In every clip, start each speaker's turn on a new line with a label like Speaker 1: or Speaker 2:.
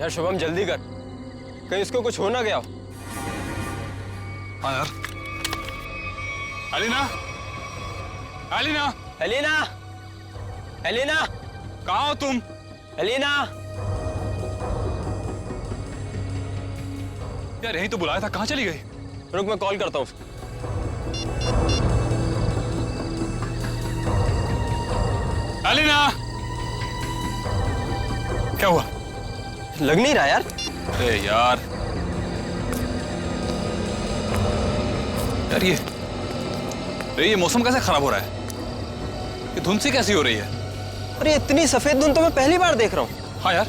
Speaker 1: यार शुभम जल्दी कर, कहीं इसको कुछ हो ना गया हो।
Speaker 2: हाँ यार। एलिना, एलिना,
Speaker 1: एलिना, एलिना,
Speaker 2: कहाँ हो तुम?
Speaker 1: एलिना।
Speaker 2: यार यही तो बुलाया था, कहाँ चली गई?
Speaker 1: रुक मैं कॉल करता हूँ।
Speaker 2: एलिना, क्या हुआ?
Speaker 1: लग नहीं रहा यार।
Speaker 2: अरे यार, यार ये मौसम कैसे खराब हो रहा है? ये धुंध सी कैसी हो रही है?
Speaker 1: अरे इतनी सफेद धुंध तो मैं पहली बार देख रहा हूँ।
Speaker 2: हाँ यार।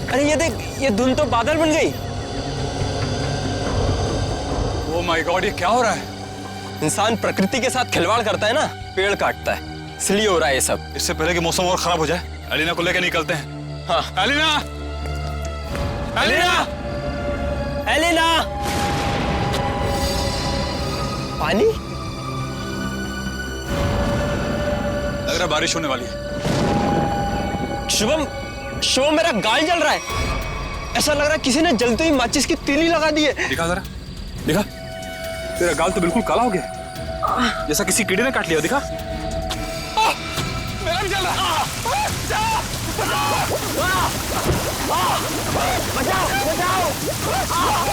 Speaker 1: अरे ये देख, ये धुंध तो बादल बन गई।
Speaker 2: ओह माय गॉड, ये क्या हो रहा है?
Speaker 1: इंसान प्रकृति के साथ खिलवाड़ करता है ना, पेड़ काटता है, इसलिए हो रहा है ये सब।
Speaker 2: इससे पहले कि मौसम और खराब हो जाए, एलिना को लेकर निकलते हैं।
Speaker 1: हाँ।
Speaker 2: Elina,
Speaker 1: Elina, Elina. पानी?
Speaker 2: लग रहा है बारिश होने वाली है।
Speaker 1: शुभम, शुभम मेरा गाल जल रहा है। ऐसा लग रहा है किसी ने जलते ही माचिस की तीली लगा दी है।
Speaker 2: दिखा जरा, दिखा। तेरा गाल तो बिल्कुल काला हो गया, जैसा किसी कीड़े ने काट लिया। दिखा। मेरा भी जल रहा है।
Speaker 1: बचाओ, बचाओ, बचाओ,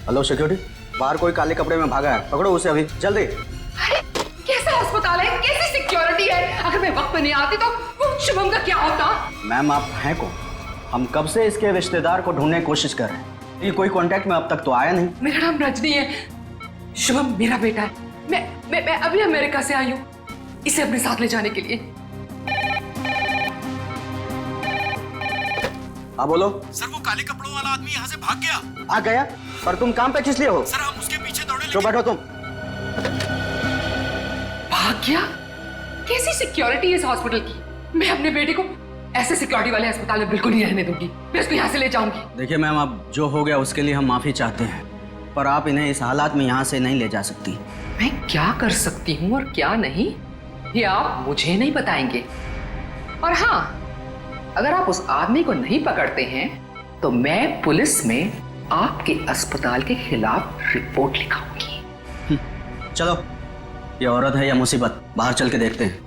Speaker 3: हेलो सिक्योरिटी, बाहर कोई काले कपड़े में भागा है, पकड़ो उसे अभी जल्दी।
Speaker 4: अरे कैसा अस्पताल है, कैसी सिक्योरिटी है? अगर मैं वक्त पे नहीं आती तो वो शुभम का क्या होता?
Speaker 3: मैम आप हैं कौन? हम कब से इसके रिश्तेदार को ढूंढने की कोशिश कर रहे हैं, ये कोई कांटेक्ट में अब तक तो आया नहीं।
Speaker 4: मेरा नाम रजनी है, शुभम मेरा बेटा है। मैं अभी अमेरिका से आई हूँ इसे अपने साथ ले जाने के लिए।
Speaker 3: हाँ बोलो।
Speaker 5: सर वो काले कपड़ों वाला आदमी यहाँ से भाग गया।
Speaker 3: भाग गया? पर तुम काम पे किस लिए हो?
Speaker 5: सर हम उसके पीछे दौड़े।
Speaker 3: जो बैठो तुम।
Speaker 4: भाग गया? कैसी सिक्योरिटी है इस हॉस्पिटल की? मैं अपने बेटे को ऐसे सिक्योरिटी वाले अस्पताल में बिल्कुल नहीं रहने दूंगी। मैं उसको यहाँ से ले जाऊंगी।
Speaker 3: देखिए मैम, अब जो हो गया उसके लिए हम माफी चाहते हैं, पर आप इन्हें इस हालात में यहाँ से नहीं ले जा सकती।
Speaker 4: मैं क्या कर सकती हूँ और क्या नहीं, ये आप मुझे नहीं बताएंगे। और हाँ, अगर आप उस आदमी को नहीं पकड़ते हैं तो मैं पुलिस में आपके अस्पताल के खिलाफ रिपोर्ट लिखाऊंगी।
Speaker 3: चलो, ये औरत है या मुसीबत, बाहर चल के देखते हैं।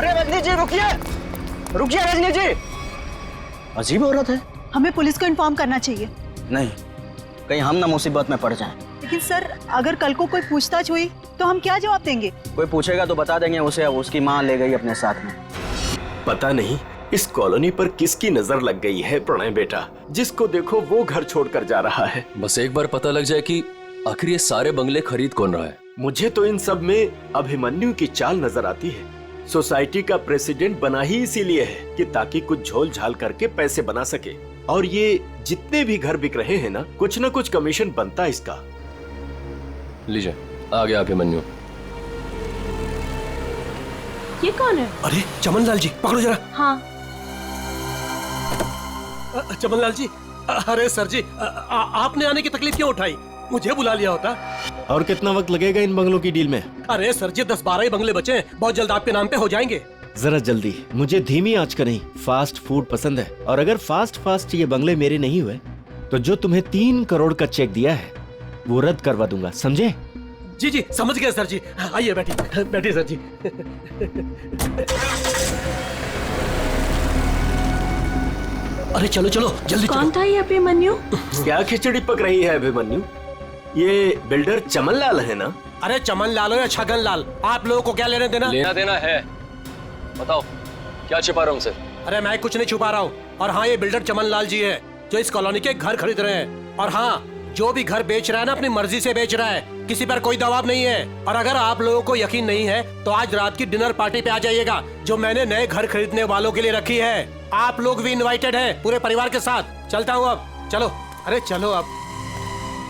Speaker 3: रजनी जी रुकिए, रुकिए रजनी जी। अजीब औरत है।
Speaker 6: हमें पुलिस को इन्फॉर्म करना चाहिए।
Speaker 3: नहीं, कहीं हम ना मुसीबत में पड़ जाएं।
Speaker 6: लेकिन सर, अगर कल को कोई पूछताछ हुई तो हम क्या जवाब देंगे?
Speaker 3: कोई पूछेगा तो बता देंगे उसे उसकी माँ ले गई अपने साथ में।
Speaker 5: पता नहीं इस कॉलोनी पर किसकी नजर लग गई है प्रणय बेटा, जिसको देखो वो घर छोड़कर जा रहा है।
Speaker 7: बस एक बार पता लग जाए कि आखिर ये सारे बंगले खरीद कौन रहा है।
Speaker 5: मुझे तो इन सब में अभिमन्यु की चाल नजर आती है। सोसाइटी का प्रेसिडेंट बना ही इसीलिए है कि ताकि कुछ झोल झाल करके पैसे बना सके, और ये जितने भी घर बिक रहे हैं ना, कुछ न कुछ कमीशन बनता है इसका।
Speaker 7: लीजिए, आ गया अभिमन्यु।
Speaker 6: ये कौन है?
Speaker 5: अरे चमन लाल जी, पकड़ो जरा।
Speaker 6: हाँ।
Speaker 8: चमनलाल जी, अरे सर जी, आपने आने की तकलीफ क्यों उठाई? मुझे बुला लिया होता।
Speaker 5: और कितना वक्त लगेगा इन बंगलों की डील में?
Speaker 8: अरे सर जी, 10-12 ही बंगले बचे हैं, बहुत जल्द आपके नाम पे हो जाएंगे।
Speaker 5: जरा जल्दी, मुझे धीमी आंच का नहीं, फास्ट फूड पसंद है। और अगर फास्ट ये बंगले मेरे नहीं हुए तो जो तुम्हें 3 करोड़ का चेक दिया है वो रद्द करवा दूंगा, समझे?
Speaker 8: जी जी, समझ गए सर जी। आइए बैठिए बैठिए सर जी। अरे चलो चलो जल्दी।
Speaker 6: कौन था ये अभिमन्यु?
Speaker 5: क्या खिचड़ी पक रही है अभिमन्यु? ये बिल्डर चमनलाल है ना?
Speaker 8: अरे चमन लाल हो या छगन लाल, आप लोगों को क्या लेने देना?
Speaker 7: लेना देना है, बताओ क्या छिपा रहा हूँ सर?
Speaker 8: अरे मैं कुछ नहीं छुपा रहा हूँ। और हाँ, ये बिल्डर चमन लाल जी है जो इस कॉलोनी के घर खरीद रहे हैं। और हाँ, जो भी घर बेच रहा है ना, अपनी मर्जी से बेच रहा है, किसी पर कोई दबाव नहीं है। और अगर आप लोगों को यकीन नहीं है तो आज रात की डिनर पार्टी पे आ जाइएगा जो मैंने नए घर खरीदने वालों के लिए रखी है। आप लोग भी इनवाइटेड हैं पूरे परिवार के साथ। चलता हूँ अब, चलो। अरे चलो अब।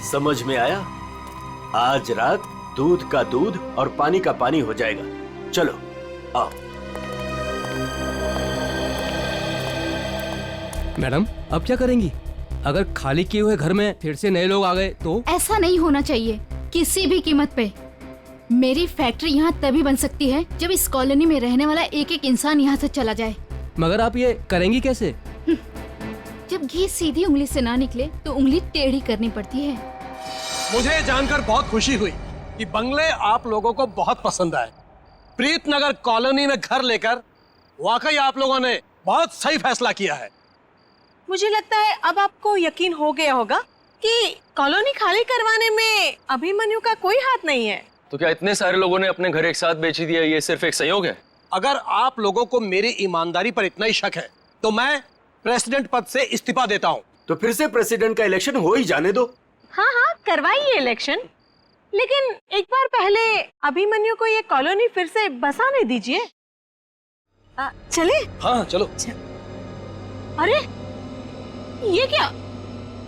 Speaker 5: समझ में आया? आज रात दूध का दूध और पानी का पानी हो जाएगा। चलो आओ।
Speaker 9: मैडम, अब क्या करेंगी? अगर खाली किए हुए घर में फिर से नए लोग आ गए तो?
Speaker 10: ऐसा नहीं होना चाहिए किसी भी कीमत पे। मेरी फैक्ट्री यहाँ तभी बन सकती है जब इस कॉलोनी में रहने वाला एक एक इंसान यहाँ से चला जाए।
Speaker 9: मगर आप ये करेंगी कैसे?
Speaker 10: जब घी सीधी उंगली से ना निकले तो उंगली टेढ़ी करनी पड़ती है।
Speaker 8: मुझे जानकर बहुत खुशी हुई कि बंगले आप लोगों को बहुत पसंद आए। प्रीतनगर कॉलोनी में घर लेकर वाकई आप लोगों ने बहुत सही फैसला किया है।
Speaker 6: मुझे लगता है अब आपको यकीन हो गया होगा कि कॉलोनी खाली करवाने में अभिमन्यु का कोई हाथ नहीं है।
Speaker 7: तो क्या इतने सारे लोगों ने अपने घर एक साथ बेच दिया, ये सिर्फ एक संयोग है?
Speaker 8: अगर आप लोगों को मेरी ईमानदारी पर इतना ही शक है तो मैं प्रेसिडेंट पद से इस्तीफा देता हूँ।
Speaker 5: तो फिर से प्रेसिडेंट का इलेक्शन हो ही जाने दो।
Speaker 6: हाँ हाँ, करवाइए इलेक्शन, लेकिन एक बार पहले अभिमन्यु को ये कॉलोनी फिर से बसाने दीजिए। चले?
Speaker 8: हाँ चलो।
Speaker 6: अरे ये क्या,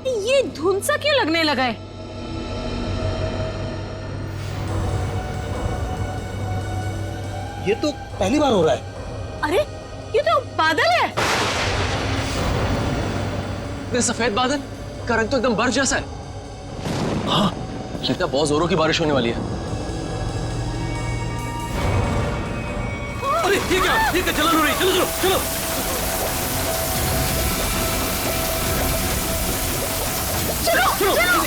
Speaker 6: ये धुंध सा क्यों लगने लगा है?
Speaker 8: ये तो पहली बार हो रहा है।
Speaker 6: अरे ये तो बादल है।
Speaker 7: ये सफेद बादल का रंग तो एकदम बर्फ जैसा है। हाँ, लगता है बहुत जोरों की बारिश होने वाली है।
Speaker 8: अरे ये क्या, ये क्या जलन हो रही? चलो चलो चलो। चलो चलो।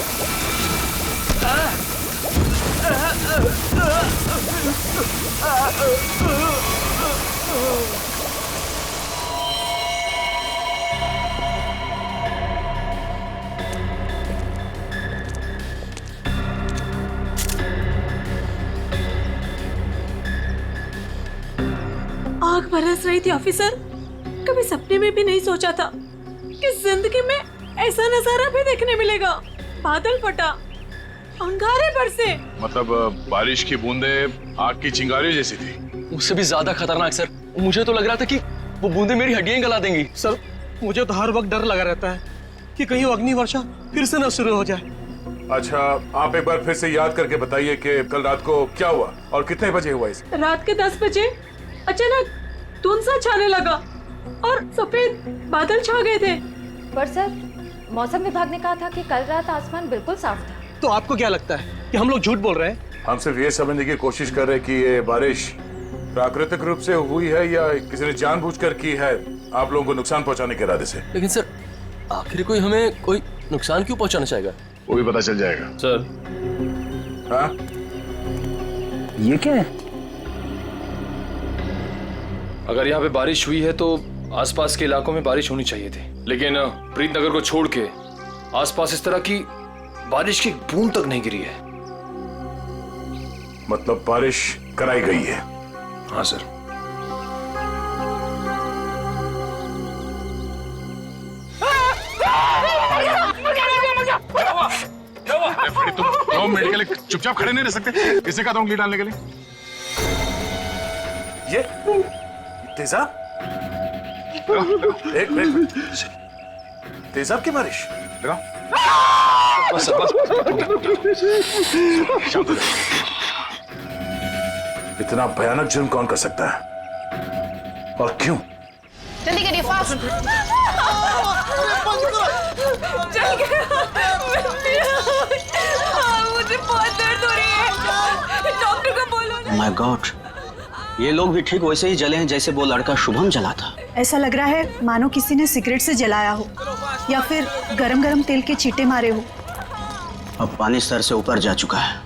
Speaker 6: आग बरस रही थी ऑफिसर। कभी सपने में भी नहीं सोचा था कि जिंदगी में ऐसा नजारा भी देखने मिलेगा। बादल फटा, अंगारे बरसे।
Speaker 2: मतलब बारिश की बूंदे आग की चिंगारी जैसी थी।
Speaker 7: उससे भी ज्यादा खतरनाक सर। मुझे तो लग रहा था कि वो बूंदे मेरी हड्डियां गला देंगी।
Speaker 8: सर मुझे तो हर वक्त डर लगा रहता है कि कहीं अग्नि वर्षा फिर से न शुरू हो जाए।
Speaker 2: अच्छा, आप एक बार फिर से याद करके बताइए कि कल रात को क्या हुआ और कितने बजे हुआ इसे?
Speaker 6: रात के 10 बजे अचानक धुंध सा छाने लगा और सफेद बादल छा गए थे।
Speaker 10: पर सर, मौसम विभाग ने कहा था कि कल रात आसमान बिल्कुल साफ था।
Speaker 8: तो आपको क्या लगता है कि हम लोग झूठ बोल रहे हैं?
Speaker 2: हम सिर्फ ये समझने की कोशिश कर रहे हैं कि ये बारिश प्राकृतिक रूप से हुई है या किसी ने जानबूझकर की है आप लोगों को नुकसान पहुंचाने के इरादे से।
Speaker 7: लेकिन सर, आखिर कोई हमें कोई नुकसान क्यों पहुंचाना चाहेगा?
Speaker 2: वो भी पता चल जाएगा
Speaker 7: सर।
Speaker 2: हाँ?
Speaker 3: ये क्या है?
Speaker 11: अगर यहाँ पे बारिश हुई है तो आसपास के इलाकों में बारिश होनी चाहिए थी, लेकिन प्रीतनगर को छोड़ के आसपास इस तरह की बारिश की बूंद तक नहीं गिरी है।
Speaker 2: मतलब बारिश कराई गई है?
Speaker 11: हाँ सर।
Speaker 2: तुम मेडिकल चुपचाप खड़े नहीं रह सकते? किसने कहा था उंगली डालने के लिए? ये तेजाब? एक मिनट, तेजाब की बारिश?
Speaker 7: बस बस।
Speaker 2: इतना भयानक जुर्म कौन कर सकता है और क्यों?
Speaker 10: जल्दी करिए फास्ट।
Speaker 6: चल गया। मुझे बहुत दर्द हो रही है, डॉक्टर को बोलो ना।
Speaker 3: माय गॉड, ये लोग भी ठीक वैसे ही जले हैं जैसे वो लड़का शुभम जला था।
Speaker 12: ऐसा लग रहा है मानो किसी ने सिगरेट से जलाया हो या फिर गरम गरम तेल के छींटे मारे हो।
Speaker 3: अब पानी सर से ऊपर जा चुका है।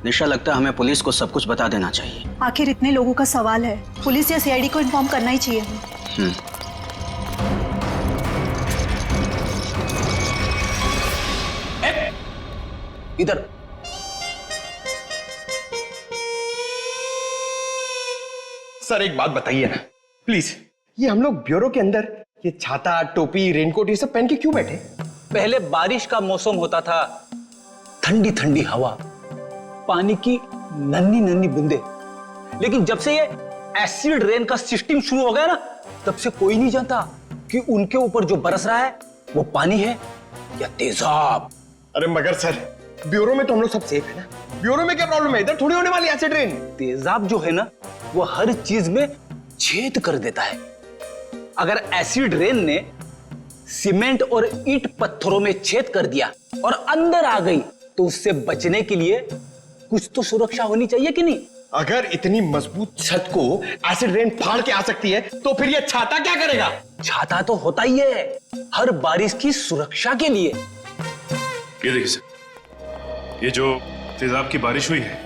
Speaker 3: निशा, लगता है हमें पुलिस को सब कुछ बता देना चाहिए।
Speaker 12: आखिर इतने लोगों का सवाल है, पुलिस या सीआईडी को इन्फॉर्म करना ही चाहिए।
Speaker 3: इधर
Speaker 1: सर एक बात बताइए ना प्लीज, ये हम लोग ब्यूरो के अंदर ये छाता, टोपी, रेनकोट ये सब पहन के क्यों बैठे?
Speaker 3: पहले बारिश का मौसम होता था, ठंडी ठंडी हवा, पानी की नन्ही नन्ही बूंदे। लेकिन जब से ये एसिड रेन का सिस्टम शुरू हो गया ना, तब से कोई नहीं जानता कि उनके ऊपर जो बरस रहा है वो पानी है या तेजाब।
Speaker 1: अरे मगर सर, ब्यूरो में तो हम लोग सब सेफ है ना। ब्यूरो में क्या प्रॉब्लम है? इधर थोड़ी होने वाली एसिड रेन।
Speaker 3: तेजाब जो है ना वो हर चीज में छेद कर देता है। अगर एसिड रेन ने सीमेंट और ईंट पत्थरों में छेद कर दिया और अंदर आ गई तो उससे बचने के लिए कुछ तो सुरक्षा होनी चाहिए कि नहीं?
Speaker 1: अगर इतनी मजबूत छत को एसिड रेन फाड़ के आ सकती है तो फिर ये छाता क्या करेगा?
Speaker 3: छाता तो होता ही है हर बारिश की सुरक्षा के लिए।
Speaker 13: ये देखिए सर, ये जो तेजाब की बारिश हुई है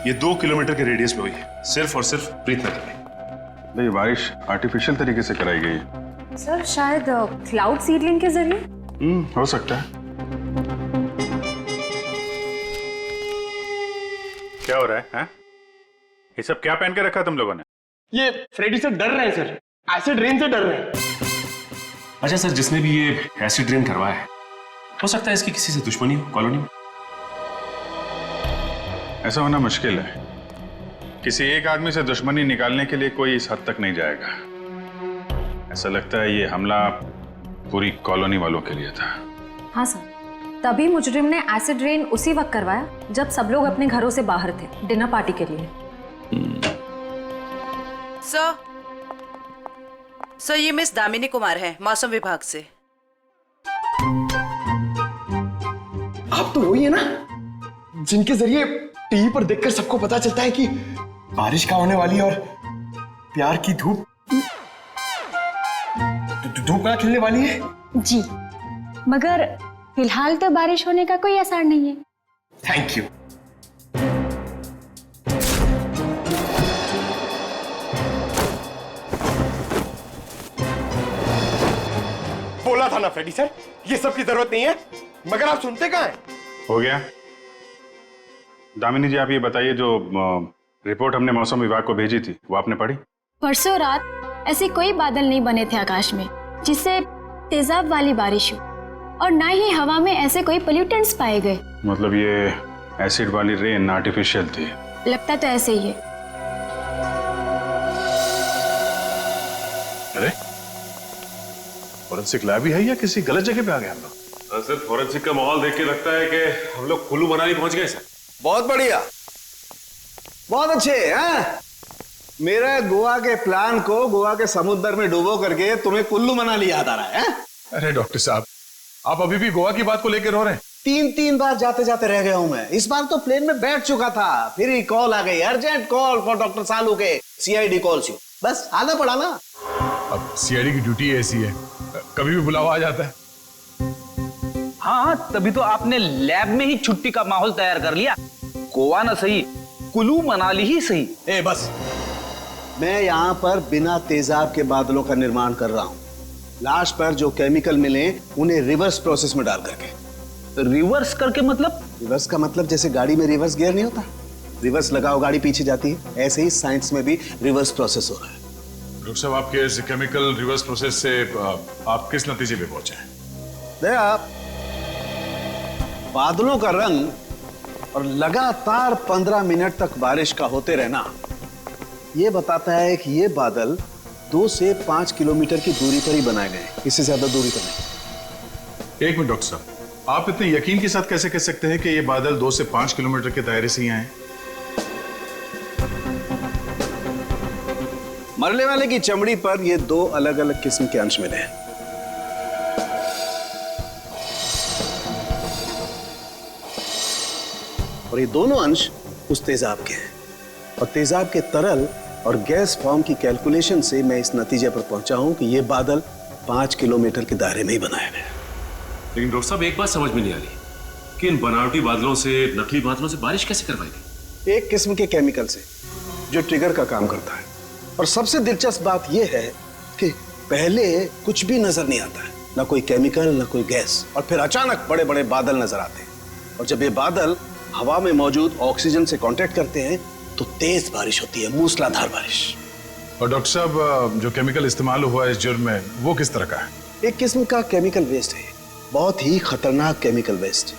Speaker 13: ये 2 किलोमीटर के रेडियस में हुई है, सिर्फ और सिर्फ प्रीतनगर में।
Speaker 2: ये बारिश आर्टिफिशियल तरीके से कराई गई है
Speaker 12: सर, शायद क्लाउड सीडलिंग के जरिए।
Speaker 2: हो सकता है। क्या हो रहा है हा? ये सब क्या पहन के रखा तुम लोगों ने?
Speaker 1: ये फ्रेडी से डर रहे हैं सर, एसिड रेन से डर रहे हैं।
Speaker 13: अच्छा सर, जिसने भी ये एसिड रेन करवाया है हो सकता है इसकी किसी से दुश्मनी हो कॉलोनी में।
Speaker 2: ऐसा होना मुश्किल है। किसी एक आदमी से दुश्मनी निकालने के लिए कोई इस हद तक नहीं जाएगा। ऐसा लगता है ये हमला पूरी कॉलोनी वालों के लिए था।
Speaker 12: हाँ सर, तभी मुजरिम ने एसिड रेन उसी वक्त करवाया जब सब लोग अपने घरों से बाहर थे डिनर पार्टी के लिए।
Speaker 14: सर ये मिस दामिनी कुमार है, मौसम विभाग से।
Speaker 1: आप तो वही है ना जिनके जरिए टीवी पर देखकर सबको पता चलता है कि बारिश का होने वाली है और प्यार की धूप कहाँ खिलने वाली है।
Speaker 12: जी, मगर फिलहाल तो बारिश होने का कोई असर नहीं है।
Speaker 1: Thank you. बोला था ना फ्रेडी सर, ये सब की जरूरत नहीं है, मगर आप सुनते कहाँ हैं?
Speaker 2: हो गया। दामिनी जी, आप ये बताइए, जो रिपोर्ट हमने मौसम विभाग को भेजी थी वो आपने पढ़ी?
Speaker 12: परसों रात ऐसे कोई बादल नहीं बने थे आकाश में जिससे तेजाब वाली बारिश हो, और ना ही हवा में ऐसे कोई पोल्यूटेंट्स पाए गए।
Speaker 2: मतलब ये एसिड वाली रेन आर्टिफिशियल थी?
Speaker 12: लगता तो ऐसे ही है।
Speaker 2: अरे फॉरेंसिक लैब ही है या किसी गलत जगह पे आ गए हम लोग?
Speaker 13: सर फॉरेंसिक का माहौल देख के लगता है कि हम लोग कुल्लू मनाली पहुंच गए सर।
Speaker 15: बहुत बढ़िया, बहुत अच्छे हैं। मेरे गोवा के प्लान को गोवा के समुद्र में डुबो करके तुम्हें कुल्लू मनाली याद आ रहा है?
Speaker 2: अरे डॉक्टर साहब, आप अभी भी गोवा की बात को लेकर रो रहे हैं?
Speaker 15: 3 बार जाते जाते रह गया हूं मैं। इस बार तो प्लेन में बैठ चुका था, फिर ही कॉल आ गई, अर्जेंट कॉल फॉर डॉक्टर सालू के सीआईडी कॉल्स यू। बस आना पड़ा ना।
Speaker 2: अब सीआईडी की ड्यूटी ऐसी है, कभी भी बुलावा आ जाता है।
Speaker 3: हाँ, तभी तो आपने लैब में ही छुट्टी का माहौल तैयार कर लिया। गोवा ना सही, कुल्लू मनाली ही सही।
Speaker 15: ए बस, मैं यहाँ पर बिना तेजाब के बादलों का निर्माण कर रहा हूँ। लाश पर जो केमिकल मिले उन्हें रिवर्स प्रोसेस में डाल करके।
Speaker 3: रिवर्स करके मतलब?
Speaker 15: रिवर्स का मतलब जैसे गाड़ी में रिवर्स गियर नहीं होता, रिवर्स लगाओ गाड़ी पीछे जाती है, ऐसे ही साइंस में भी रिवर्स प्रोसेस हो रहा है।
Speaker 2: डॉक्टर साहब, आपके इस केमिकल रिवर्स प्रोसेस से आप किस नतीजे पे पहुंचे हैं?
Speaker 15: आप बादलों का रंग और लगातार 15 मिनट तक बारिश का होते रहना यह बताता है कि ये बादल 2 से 5 किलोमीटर की दूरी पर ही बनाए गए, इससे ज्यादा दूरी पर नहीं।
Speaker 2: एक मिनट डॉक्टर साहब, आप इतने यकीन के साथ कैसे कह सकते हैं कि ये बादल 2 से 5 किलोमीटर के दायरे से ही आए?
Speaker 15: मरने वाले की चमड़ी पर ये 2 अलग अलग किस्म के अंश मिले हैं। और ये दोनों अंश उस तेजाब के हैं। और तेजाब के तरल और गैस फॉर्म की कैलकुलेशन से मैं इस नतीजे पर पहुंचा हूं कि ये बादल 5 किलोमीटर के दायरे में ही बनाया गया।
Speaker 13: लेकिन डॉक्टर साहब, एक बात समझ में नहीं आ रही कि इन बनावटी बादलों से, नकली बादलों से बारिश कैसे करवाई गई?
Speaker 15: एक किस्म के केमिकल से जो ट्रिगर का काम करता है। और सबसे दिलचस्प बात यह है कि पहले कुछ भी नजर नहीं आता है, ना कोई केमिकल ना कोई गैस, और फिर अचानक बड़े बड़े बादल नजर आते हैं। और जब ये बादल हवा में मौजूद ऑक्सीजन से कांटेक्ट करते हैं तो तेज बारिश होती है, मूसलाधार बारिश।
Speaker 2: और डॉक्टर साहब, जो केमिकल इस्तेमाल हुआ है इस जुर्म में, वो किस तरह का है?
Speaker 15: एक किस्म का केमिकल वेस्ट है, बहुत ही खतरनाक केमिकल वेस्ट,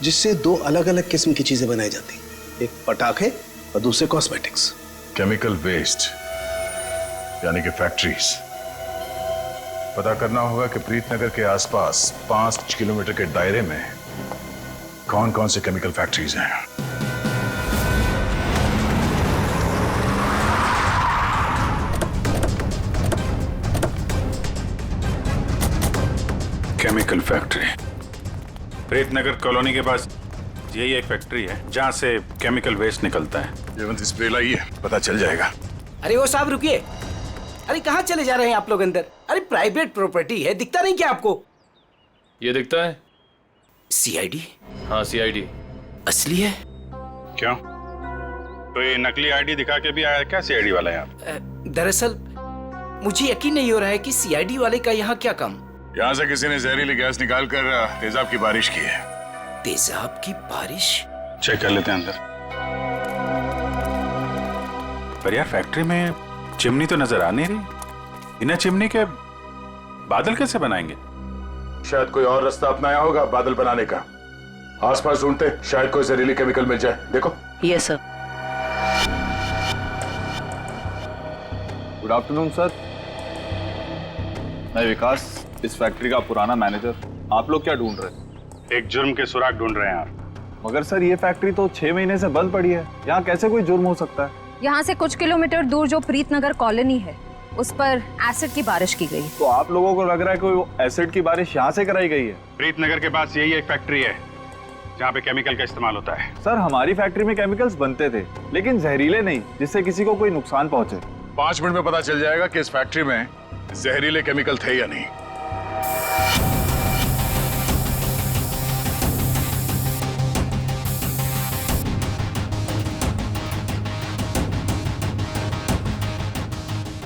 Speaker 15: जिससे 2 अलग अलग किस्म की चीजें बनाई जाती, एक पटाखे और दूसरे कॉस्मेटिक्स।
Speaker 2: केमिकल वेस्ट यानी कि फैक्ट्रीज। पता करना होगा कि प्रीतनगर के आसपास 5 किलोमीटर के दायरे में कौन कौन से केमिकल फैक्ट्रीज हैं। केमिकल फैक्ट्री प्रीतनगर कॉलोनी के पास यही एक फैक्ट्री है जहां से केमिकल वेस्ट निकलता है। जयवंत स्प्रे लाइए, पता चल जाएगा।
Speaker 16: अरे वो साहब रुकिए, अरे कहाँ चले जा रहे हैं आप लोग अंदर? अरे प्राइवेट प्रॉपर्टी है, दिखता नहीं क्या आपको?
Speaker 11: ये दिखता है
Speaker 16: सीआईडी।
Speaker 11: हाँ सीआईडी
Speaker 16: असली है।
Speaker 2: क्यों, कोई नकली आईडी दिखा के भी आया क्या सीआईडी वाला यहाँ?
Speaker 16: दरअसल मुझे यकीन नहीं हो रहा है कि सीआईडी वाले का यहाँ क्या काम।
Speaker 2: यहाँ से किसी ने जहरीली गैस निकालकर तेजाब की बारिश की है।
Speaker 16: तेजाब की बारिश?
Speaker 2: चेक कर लेते हैं अंदर। पर यार फैक्ट्री में चिमनी तो नजर आ नहीं रही, बिना चिमनी के बादल कैसे बनाएंगे? शायद कोई और रास्ता अपनाया होगा बादल बनाने का। आसपास ढूंढते, शायद कोई जहरीली केमिकल मिल जाए। देखो।
Speaker 14: Yes sir.
Speaker 17: Good afternoon sir, मैं विकास, इस फैक्ट्री का पुराना मैनेजर। आप लोग क्या ढूंढ रहे हैं?
Speaker 2: एक जुर्म के सुराग ढूंढ रहे हैं आप।
Speaker 17: मगर सर ये फैक्ट्री तो 6 महीने से बंद पड़ी है, यहाँ कैसे कोई जुर्म हो सकता है?
Speaker 18: यहाँ से कुछ किलोमीटर दूर जो प्रीतनगर कॉलोनी है, उस पर एसिड की बारिश की गई।
Speaker 17: तो आप लोगों को लग रहा है कोई एसिड की बारिश यहाँ से कराई गई है?
Speaker 2: प्रीतनगर के पास यही एक फैक्ट्री है जहाँ पे केमिकल का इस्तेमाल होता है।
Speaker 17: सर हमारी फैक्ट्री में केमिकल्स बनते थे, लेकिन जहरीले नहीं, जिससे किसी को कोई नुकसान पहुंचे।
Speaker 2: 5 मिनट में पता चल जाएगा कि इस फैक्ट्री में जहरीले केमिकल थे या नहीं।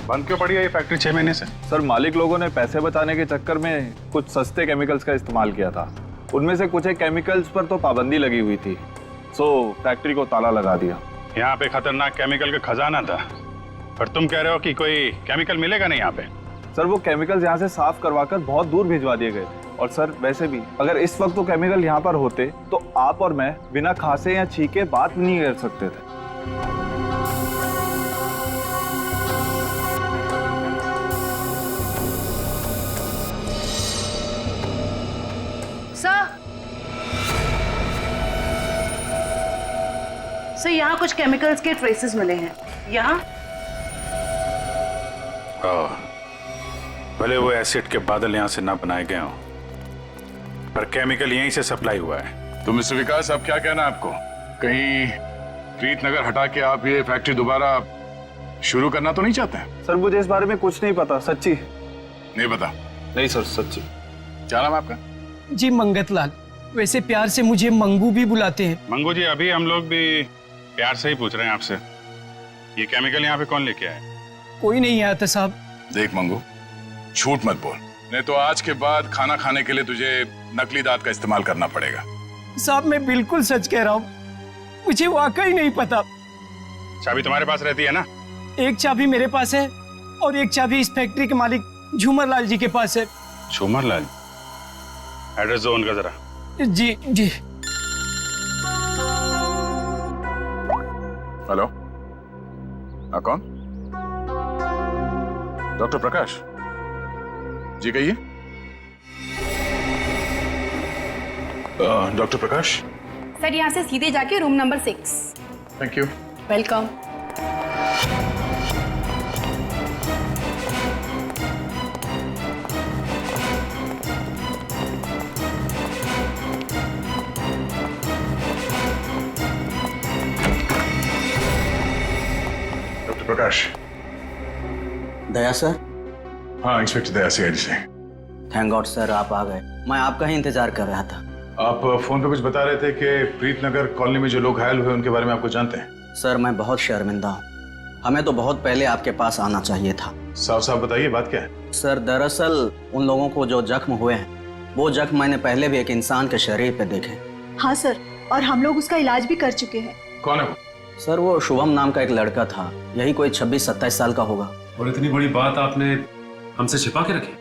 Speaker 2: बंद क्यों पड़ी है ये फैक्ट्री 6 महीने से?
Speaker 17: सर मालिक लोगों ने पैसे बचाने के चक्कर में कुछ सस्ते केमिकल्स का इस्तेमाल किया था। उनमें से कुछ एक केमिकल्स पर तो पाबंदी लगी हुई थी, सो फैक्ट्री को ताला लगा दिया।
Speaker 2: यहाँ पे खतरनाक केमिकल का खजाना था, पर तुम कह रहे हो कि कोई केमिकल मिलेगा नहीं यहाँ पे?
Speaker 17: सर वो केमिकल्स यहाँ से साफ करवाकर बहुत दूर भिजवा दिए गए। और सर वैसे भी अगर इस वक्त वो केमिकल यहाँ पर होते तो आप और मैं बिना खांसे या छींके बात नहीं कर सकते थे।
Speaker 14: सर यहाँ कुछ केमिकल्स के ट्रेसेस मिले हैं। यहाँ
Speaker 2: भले वो एसिड के बादल यहाँ से ना बनाए गए हों, पर केमिकल यहीं से सप्लाई हुआ है। तो मिस्टर विकास, अब क्या कहना है आपको? कहीं प्रीतनगर हटा के आप ये फैक्ट्री दोबारा शुरू करना तो नहीं चाहते हैं?
Speaker 17: सर मुझे इस बारे में कुछ नहीं पता, सच्ची
Speaker 2: नहीं पता?
Speaker 17: नहीं सर, सच्ची।
Speaker 2: क्या नाम है आपका?
Speaker 19: जी मंगत लाल, वैसे प्यार से मुझे मंगू भी बुलाते हैं।
Speaker 2: मंगू जी, अभी हम लोग भी प्यार से ही पूछ रहे हैं आपसे, ये केमिकल यहाँ पे कौन लेके आया?
Speaker 19: कोई नहीं आया था साहब।
Speaker 2: देख मंगू, झूठ मत बोल, नहीं तो आज के बाद खाना खाने के लिए तुझे नकली दांत का इस्तेमाल करना पड़ेगा।
Speaker 19: साहब मैं बिल्कुल सच कह रहा हूँ, मुझे वाकई नहीं पता।
Speaker 2: चाबी तुम्हारे पास रहती है ना?
Speaker 19: एक चाबी मेरे पास है और एक चाबी इस फैक्ट्री के मालिक झूमर लाल जी के पास है।
Speaker 2: झूमर लाल? एड्रेस दो उनका जरा।
Speaker 19: जी जी।
Speaker 2: हेलो, कौन? डॉक्टर प्रकाश जी, कहिए। डॉक्टर प्रकाश
Speaker 18: सर, यहाँ से सीधे जाके room number 6।
Speaker 2: Thank you.
Speaker 18: Welcome.
Speaker 3: Daya sir.
Speaker 2: हाँ इंस्पेक्टर दया सीआईडी से।
Speaker 3: थैंक गॉड सर आप आ गए, मैं आपका ही इंतजार कर रहा था।
Speaker 2: आप फोन पे कुछ बता रहे थे कि प्रीतनगर कॉलोनी में जो लोग घायल हुए उनके बारे में आपको जानते हैं?
Speaker 3: सर मैं बहुत शर्मिंदा हूँ, हमें तो बहुत पहले आपके पास आना चाहिए था।
Speaker 2: साफ साफ बताइए बात क्या है?
Speaker 3: सर दरअसल उन लोगों को जो जख्म हुए हैं वो जख्म मैंने पहले भी एक इंसान के शरीर पे देखे।
Speaker 20: हाँ सर, और हम लोग उसका इलाज भी कर चुके हैं।
Speaker 2: कौन है वो?
Speaker 3: सर वो शुभम नाम का एक लड़का था, यही कोई 26-27 साल का होगा।
Speaker 21: और इतनी बड़ी बात आपने हमसे छिपा के रखी?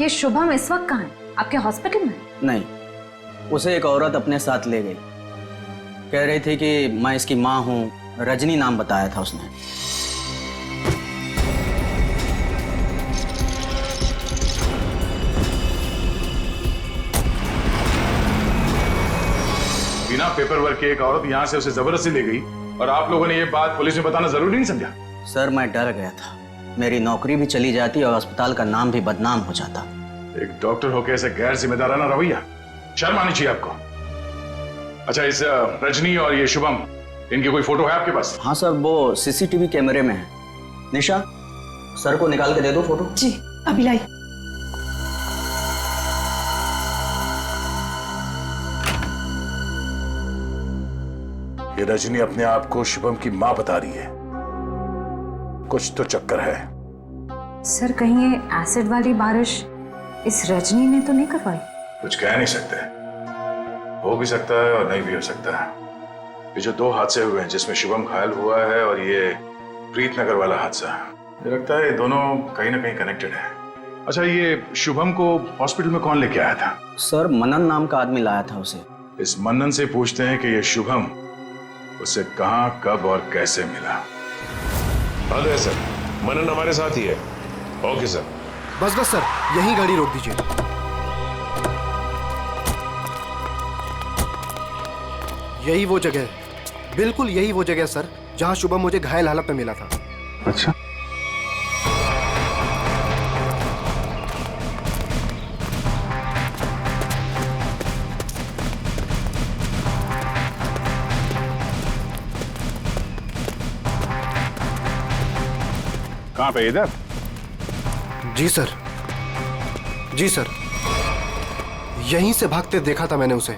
Speaker 18: ये शुभम इस वक्त कहाँ है? आपके हॉस्पिटल में?
Speaker 3: नहीं, उसे एक औरत अपने साथ ले गई, कह रही थी कि मैं इसकी माँ हूँ, रजनी नाम बताया था उसने।
Speaker 2: बिना पेपर वर्क के एक औरत यहाँ से उसे जबरदस्ती ले गई और आप लोगों ने ये बात पुलिस में बताना जरूरी नहीं समझा?
Speaker 3: सर मैं डर गया था, मेरी नौकरी भी चली जाती और अस्पताल का नाम भी बदनाम हो जाता।
Speaker 2: एक डॉक्टर होकर ऐसे गैर जिम्मेदाराना रवैया, शर्म आनी चाहिए आपको। अच्छा इस रजनी और ये शुभम, इनकी कोई फोटो है आपके पास?
Speaker 3: हाँ सर वो सीसीटीवी कैमरे में है। निशा सर को निकाल के दे दो फोटो।
Speaker 20: जी अभी लाई।
Speaker 2: ये रजनी अपने आप को शुभम की मां बता रही है, कुछ तो चक्कर है।
Speaker 18: सर कहीं ये एसिड वाली बारिश इस रजनी ने तो नहीं करवाई?
Speaker 2: कुछ कह नहीं सकते, हो भी सकता है और नहीं भी हो सकता है। ये जो दो हादसे हुए हैं जिसमें शुभम घायल हुआ है और ये प्रीतनगर वाला हादसा, मुझे लगता है ये दोनों कहीं ना कहीं कनेक्टेड है। अच्छा ये शुभम को हॉस्पिटल में कौन लेके आया था?
Speaker 3: सर मनन नाम का आदमी लाया था उसे।
Speaker 2: इस मनन से पूछते हैं कि ये शुभम उसे कहां, कब और कैसे मिला।
Speaker 13: हाँ सर, मनन हमारे साथ ही है। Okay sir.
Speaker 1: बस सर, यही गाड़ी रोक दीजिए। यही वो जगह है, बिल्कुल यही वो जगह है सर, जहां शुभम मुझे घायल हालत में मिला था।
Speaker 2: अच्छा कहाँ पे? इधर?
Speaker 1: जी सर, जी सर, यहीं से भागते देखा था मैंने उसे।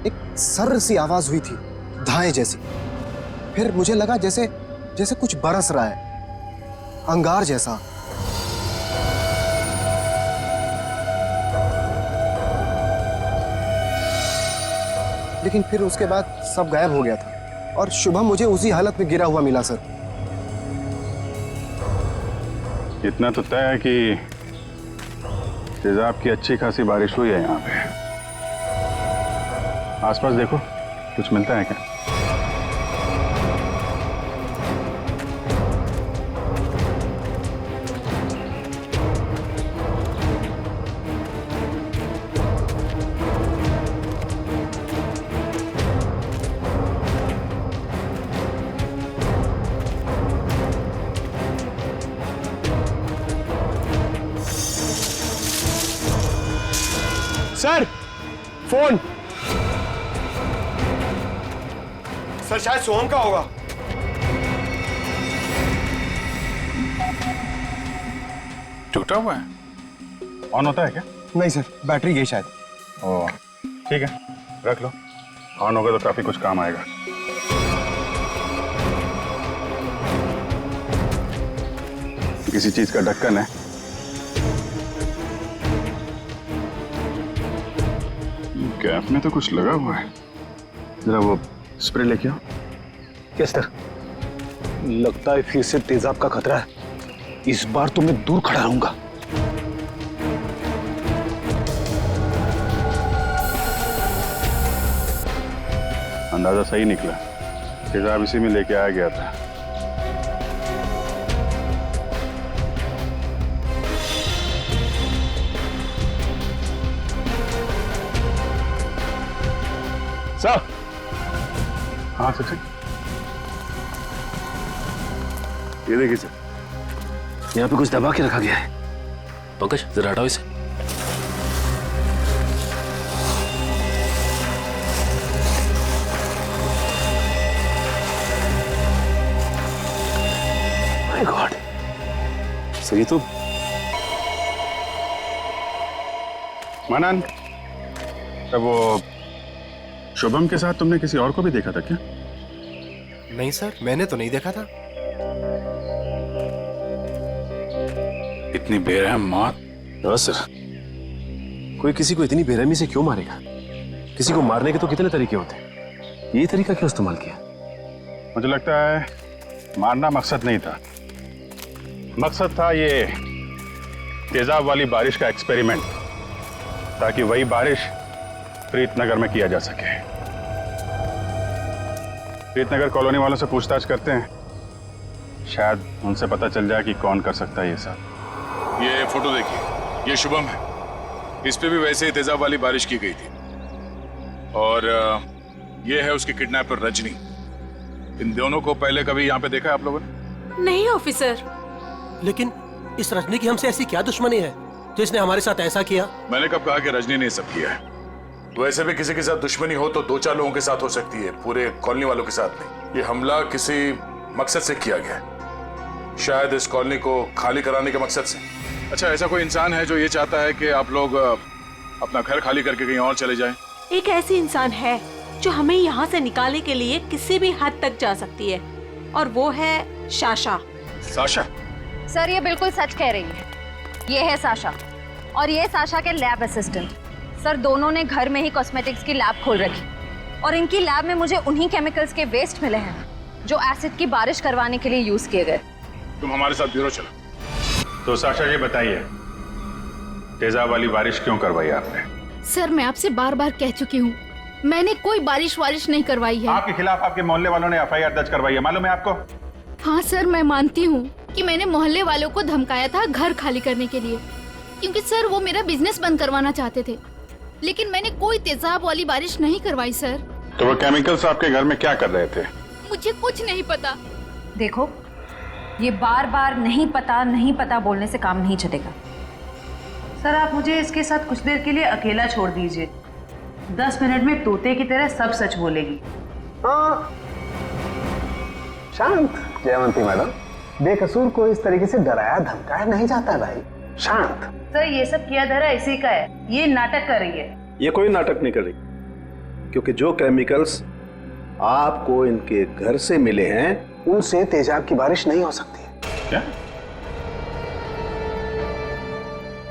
Speaker 1: एक सर्र सी आवाज हुई थी, धाए जैसी। फिर मुझे लगा जैसे जैसे कुछ बरस रहा है, अंगार जैसा। लेकिन फिर उसके बाद सब गायब हो गया था और शुभम मुझे उसी हालत में गिरा हुआ मिला सर।
Speaker 2: इतना तो तय है कि तेजाब की अच्छी खासी बारिश हुई है यहाँ पे। आसपास देखो, कुछ मिलता है क्या?
Speaker 1: Sir phone. सर शायद सोहम का होगा।
Speaker 2: टूटा हुआ है? ऑन होता है क्या?
Speaker 1: नहीं सर, बैटरी गई शायद।
Speaker 2: ओह ठीक है, रख लो, ऑन होगा तो काफी कुछ काम आएगा। किसी चीज का ढक्कन है। गैप में तो कुछ लगा हुआ है, जरा वो स्प्रे लेके आओ।
Speaker 1: Yes sir. लगता है फिर से तेजाब का खतरा है, इस बार तो मैं दूर खड़ा रहूंगा।
Speaker 2: अंदाजा सही निकला, तेजाब इसी में लेके आया गया था।
Speaker 1: सर।
Speaker 2: हाँ सर, ये देखिए सर,
Speaker 11: यहाँ पे कुछ दबा के रखा गया है। पंकज जरा हटाओ इसे।
Speaker 1: माय गॉड,
Speaker 2: सर ये तो मनन, तब वो शुभम के साथ तुमने किसी और को भी देखा था क्या?
Speaker 1: नहीं सर, मैंने तो नहीं देखा था।
Speaker 2: इतनी बेरहम मौत?
Speaker 4: हाँ सर, कोई किसी को इतनी बेरहमी से क्यों मारेगा? किसी को मारने के तो कितने तरीके होते हैं, ये तरीका क्यों इस्तेमाल किया?
Speaker 2: मुझे लगता है मारना मकसद नहीं था, मकसद था ये तेजाब वाली बारिश का एक्सपेरिमेंट, ताकि वही बारिश प्रीतनगर में किया जा सके। प्रीतनगर कॉलोनी वालों से पूछताछ करते हैं, शायद उनसे पता चल जाए कि कौन कर सकता है ये सब।
Speaker 22: ये फोटो देखिए, ये शुभम है, इस पे भी वैसे ही तेजाब वाली बारिश की गई थी। और ये है उसकी किडनैपर रजनी। इन दोनों को पहले कभी यहाँ पे देखा है आप लोगों ने?
Speaker 6: नहीं ऑफिसर।
Speaker 8: लेकिन इस रजनी की हमसे ऐसी क्या दुश्मनी है जो इसने हमारे साथ ऐसा किया?
Speaker 22: मैंने कब कहा कि रजनी ने सब किया है? वैसे भी किसी के साथ दुश्मनी हो तो 2-4 लोगों के साथ हो सकती है, पूरे कॉलोनी वालों के साथ नहीं। ये हमला किसी मकसद से किया गया है, शायद इस कॉलोनी को खाली कराने के मकसद से। अच्छा, ऐसा कोई इंसान है जो ये चाहता है कि आप लोग अपना घर खाली करके कहीं और चले जाएं?
Speaker 6: एक ऐसी इंसान है जो हमें यहाँ से निकालने के लिए किसी भी हद तक जा सकती है, और वो है साशा।
Speaker 22: साशा?
Speaker 23: सर ये बिल्कुल सच कह रही है, ये है साशा और ये साशा के लैब असिस्टेंट। सर दोनों ने घर में ही कॉस्मेटिक्स की लैब खोल रखी और इनकी लैब में मुझे उन्हीं केमिकल्स के वेस्ट मिले हैं जो एसिड की बारिश करवाने के लिए यूज किए गए।
Speaker 22: तुम हमारे साथ ब्यूरो चलो।
Speaker 2: तो साशा जी बताइए, तेजाब वाली बारिश क्यों करवाई आपने?
Speaker 10: सर मैं आपसे बार बार कह चुकी हूँ, मैंने कोई बारिश नहीं करवाई है।
Speaker 2: आपके खिलाफ आपके मोहल्ले वालों ने एफआईआर दर्ज करवाई है, मालूम है आपको?
Speaker 10: हाँ सर, मैं मानती हूँ कि मैंने मोहल्ले वालों को धमकाया था घर खाली करने के लिए, क्योंकि सर वो मेरा बिजनेस बंद करवाना चाहते थे, लेकिन मैंने कोई तेजाब वाली बारिश नहीं करवाई सर।
Speaker 2: तो वो केमिकल्स आपके घर में क्या कर रहे थे?
Speaker 10: मुझे कुछ नहीं पता।
Speaker 18: देखो, ये बार बार नहीं पता बोलने से काम नहीं चलेगा।
Speaker 14: सर आप मुझे इसके साथ कुछ देर के लिए अकेला छोड़ दीजिए, 10 मिनट में तोते की तरह सब सच बोलेगी।
Speaker 15: हाँ शांत जयवंती मैडम, बेकसूर को इस तरीके से डराया धमकाया नहीं जाता भाई, शांत।
Speaker 14: सर ये सब किया धरा इसी का है, ये नाटक कर रही है।
Speaker 15: ये कोई नाटक नहीं कर रही, क्योंकि जो केमिकल्स आपको इनके घर से मिले हैं उनसे तेजाब की बारिश नहीं हो सकती है।
Speaker 2: क्या